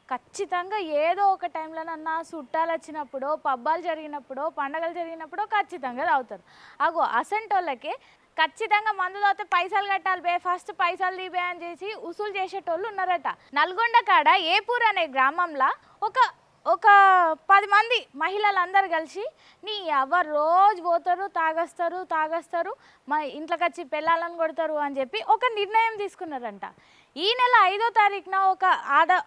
ఖచ్చితంగా ఏదో ఒక టైంలోనన్నా చుట్టాలు వచ్చినప్పుడో, పబ్బాలు జరిగినప్పుడో, పండగలు జరిగినప్పుడో ఖచ్చితంగా తాగుతారు. అగో అసంటోళ్ళకి ఖచ్చితంగా మందు తాగితే పైసలు కట్టాలి బే, ఫస్ట్ పైసలు తీబే అని చేసి ఉసూలు చేసేటోళ్ళు ఉన్నారట. నల్గొండ కాడ ఏపూర్ అనే గ్రామంలో ఒక ఒక 10 మంది మహిళలందరూ కలిసి నీ అవ్వ రోజు పోతారు, తాగొస్తారు, మా ఇంట్లోకి వచ్చి పెళ్ళాలను కొడతారు అని చెప్పి ఒక నిర్ణయం తీసుకున్నారంట. ఈ నెల 5వ తారీఖున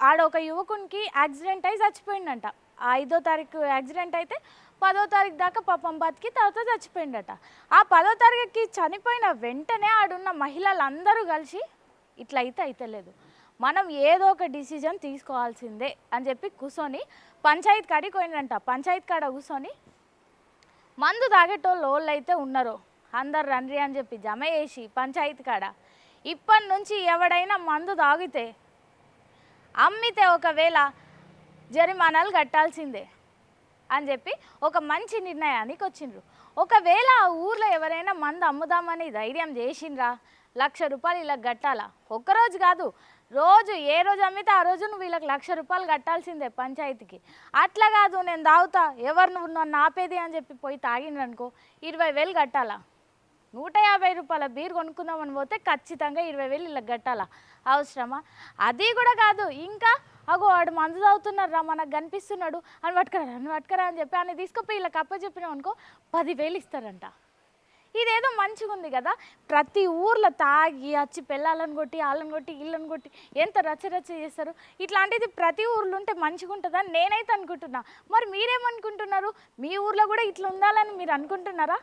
ఆడ ఒక యువకునికి యాక్సిడెంట్ అయి చచ్చిపోయిందంట. ఆ 5వ తారీఖు యాక్సిడెంట్ అయితే 10వ తారీఖు దాకా పాపం బతికి తర్వాత చచ్చిపోయిందట. ఆ 10వ తారీఖుకి చనిపోయిన వెంటనే ఆడున్న మహిళలందరూ కలిసి ఇట్లా అయితే లేదు, మనం ఏదో ఒక డిసిజన్ తీసుకోవాల్సిందే అని చెప్పి కూర్చొని పంచాయతీ కాడికి పోయినంట. పంచాయతీ కాడ కూర్చొని మందు తాగేటోళ్ళు అయితే ఉన్నారో అందరు రండి అని చెప్పి జమ చేసి పంచాయతీ కాడ ఇప్పటి నుంచి ఎవడైనా మందు తాగితే అమ్మితే ఒకవేళ జరిమానాలు కట్టాల్సిందే అని చెప్పి ఒక మంచి నిర్ణయానికి వచ్చిండ్రు. ఒకవేళ ఆ ఊర్లో ఎవరైనా మందు అమ్ముదామని ధైర్యం చేసిండ్రా, 1,00,000 రూపాయలు ఇలా కట్టాలా. ఒక్కరోజు కాదు, రోజు ఏ రోజు అమ్మితే ఆ రోజు నువ్వు వీళ్ళకి 1,00,000 రూపాయలు కట్టాల్సిందే పంచాయతీకి. అట్లా కాదు నేను తాగుతా, ఎవరు నువ్వు నన్ను ఆపేది అని చెప్పి పోయి తాగిండ్రనుకో 20,000 కట్టాలా. 150 రూపాయల బీర్ కొనుక్కుందామని పోతే ఖచ్చితంగా 20,000 ఇలా కట్టాలా. అవసరమా? అది కూడా కాదు, ఇంకా అగో వాడు మందు తాగుతున్నాడు రా మనకు కనిపిస్తున్నాడు అని పట్టుకరా అని చెప్పి ఆయన తీసుకుపోయి ఇలా కప్ప చెప్పినాం అనుకో 10,000 ఇస్తారంట. ఇదేదో మంచిగా ఉంది కదా. ప్రతి ఊర్లో తాగి వచ్చి పెళ్ళాలను కొట్టి వాళ్ళని కొట్టి వీళ్ళని కొట్టి ఎంత రచ్చరచ్చ చేస్తారు. ఇట్లాంటిది ప్రతి ఊర్లో ఉంటే మంచిగా ఉంటుందని నేనైతే అనుకుంటున్నా. మరి మీరేమనుకుంటున్నారు? మీ ఊర్లో కూడా ఇట్లా ఉండాలని మీరు అనుకుంటున్నారా?